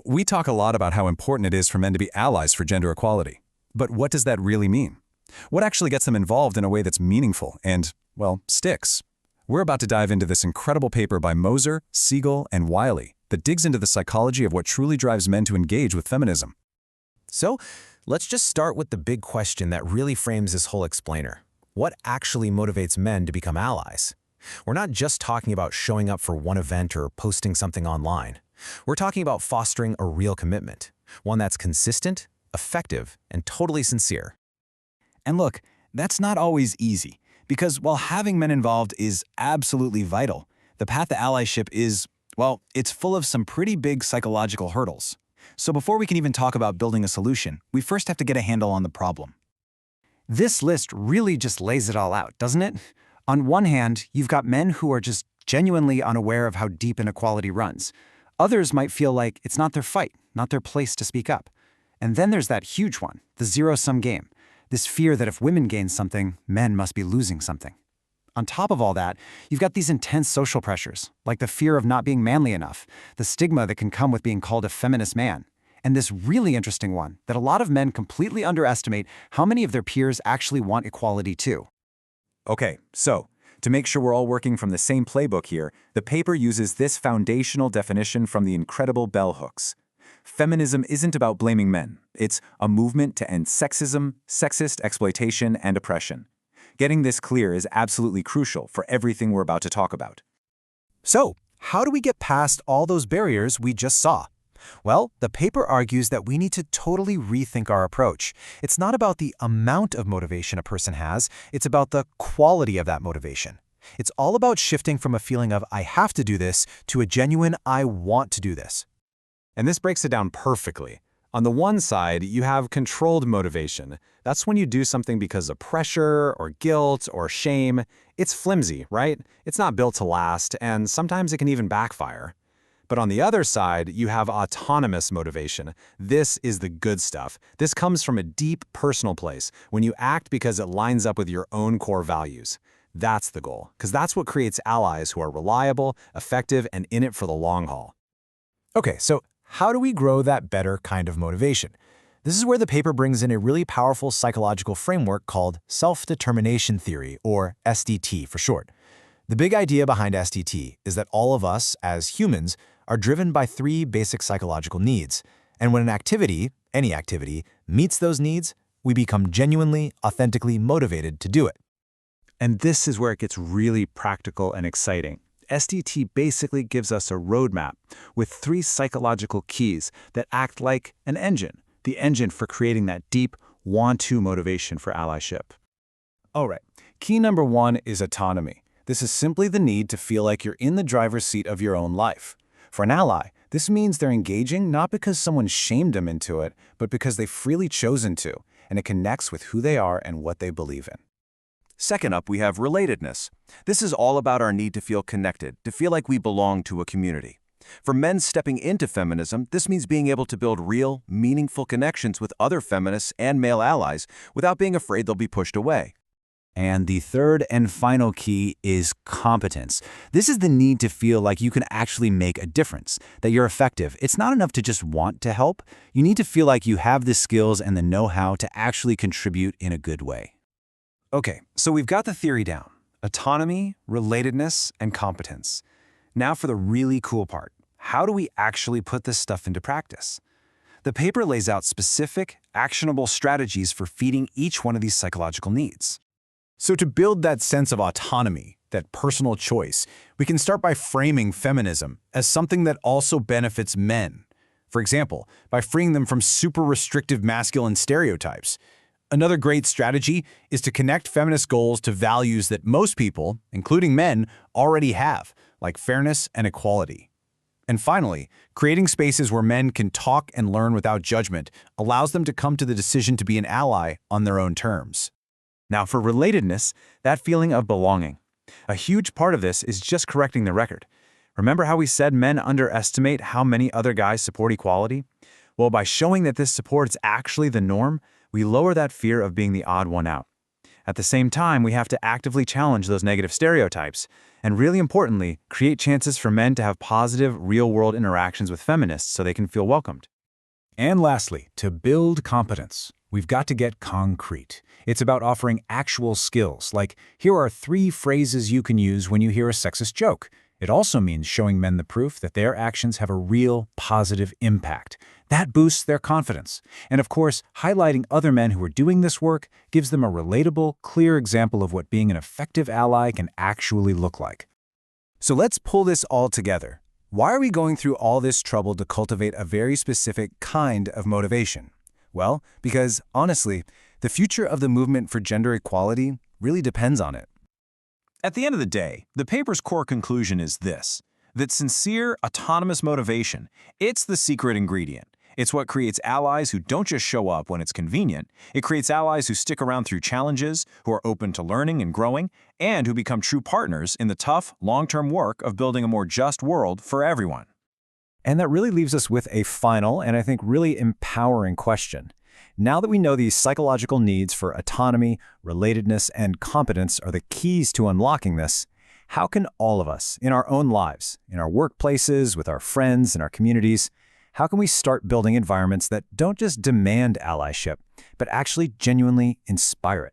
We talk a lot about how important it is for men to be allies for gender equality. But what does that really mean? What actually gets them involved in a way that's meaningful and, well, sticks? We're about to dive into this incredible paper by Moser, Siegel, and Wiley that digs into the psychology of what truly drives men to engage with feminism. So, let's just start with the big question that really frames this whole explainer. What actually motivates men to become allies? We're not just talking about showing up for one event or posting something online. We're talking about fostering a real commitment, one that's consistent, effective, and totally sincere. And look, that's not always easy, because while having men involved is absolutely vital, the path to allyship is, well, it's full of some pretty big psychological hurdles. So before we can even talk about building a solution, we first have to get a handle on the problem. This list really just lays it all out, doesn't it? On one hand, you've got men who are just genuinely unaware of how deep inequality runs. Others might feel like it's not their fight, not their place to speak up. And then there's that huge one, the zero-sum game. This fear that if women gain something, men must be losing something. On top of all that, you've got these intense social pressures, like the fear of not being manly enough, the stigma that can come with being called a feminist man, and this really interesting one that a lot of men completely underestimate how many of their peers actually want equality too. Okay, so to make sure we're all working from the same playbook here, the paper uses this foundational definition from the incredible bell hooks. Feminism isn't about blaming men. It's a movement to end sexism, sexist exploitation, and oppression. Getting this clear is absolutely crucial for everything we're about to talk about. So, how do we get past all those barriers we just saw? Well, the paper argues that we need to totally rethink our approach. It's not about the amount of motivation a person has, it's about the quality of that motivation. It's all about shifting from a feeling of I have to do this to a genuine I want to do this. And this breaks it down perfectly. On the one side, you have controlled motivation. That's when you do something because of pressure or guilt or shame. It's flimsy, right? It's not built to last, and sometimes it can even backfire. But on the other side, you have autonomous motivation. This is the good stuff. This comes from a deep personal place, when you act because it lines up with your own core values. That's the goal, because that's what creates allies who are reliable, effective, and in it for the long haul. Okay, so how do we grow that better kind of motivation? This is where the paper brings in a really powerful psychological framework called self-determination theory, or SDT for short. The big idea behind SDT is that all of us, as humans, are driven by three basic psychological needs. And when an activity, any activity, meets those needs, we become genuinely, authentically motivated to do it. And this is where it gets really practical and exciting. SDT basically gives us a roadmap with three psychological keys that act like an engine, the engine for creating that deep, want-to motivation for allyship. All right, key number one is autonomy. This is simply the need to feel like you're in the driver's seat of your own life. For an ally, this means they're engaging not because someone shamed them into it, but because they've freely chosen to, and it connects with who they are and what they believe in. Second up, we have relatedness. This is all about our need to feel connected, to feel like we belong to a community. For men stepping into feminism, this means being able to build real, meaningful connections with other feminists and male allies without being afraid they'll be pushed away. And the third and final key is competence. This is the need to feel like you can actually make a difference, that you're effective. It's not enough to just want to help. You need to feel like you have the skills and the know-how to actually contribute in a good way. Okay, so we've got the theory down: autonomy, relatedness, and competence. Now for the really cool part. How do we actually put this stuff into practice? The paper lays out specific, actionable strategies for feeding each one of these psychological needs. So to build that sense of autonomy, that personal choice, we can start by framing feminism as something that also benefits men. For example, by freeing them from super restrictive masculine stereotypes. Another great strategy is to connect feminist goals to values that most people, including men, already have, like fairness and equality. And finally, creating spaces where men can talk and learn without judgment allows them to come to the decision to be an ally on their own terms. Now for relatedness, that feeling of belonging. A huge part of this is just correcting the record. Remember how we said men underestimate how many other guys support equality? Well, by showing that this support is actually the norm, we lower that fear of being the odd one out. At the same time, we have to actively challenge those negative stereotypes, and really importantly, create chances for men to have positive, real-world interactions with feminists so they can feel welcomed. And lastly, to build competence, we've got to get concrete. It's about offering actual skills, like here are 3 phrases you can use when you hear a sexist joke. It also means showing men the proof that their actions have a real positive impact. That boosts their confidence. And of course, highlighting other men who are doing this work gives them a relatable, clear example of what being an effective ally can actually look like. So let's pull this all together. Why are we going through all this trouble to cultivate a very specific kind of motivation? Well, because, honestly, the future of the movement for gender equality really depends on it. At the end of the day, the paper's core conclusion is this: that sincere, autonomous motivation, it's the secret ingredient. It's what creates allies who don't just show up when it's convenient. It creates allies who stick around through challenges, who are open to learning and growing, and who become true partners in the tough, long-term work of building a more just world for everyone. And that really leaves us with a final and I think really empowering question. Now that we know these psychological needs for autonomy, relatedness, and competence are the keys to unlocking this, how can all of us, in our own lives, in our workplaces, with our friends, and our communities, how can we start building environments that don't just demand allyship, but actually genuinely inspire it?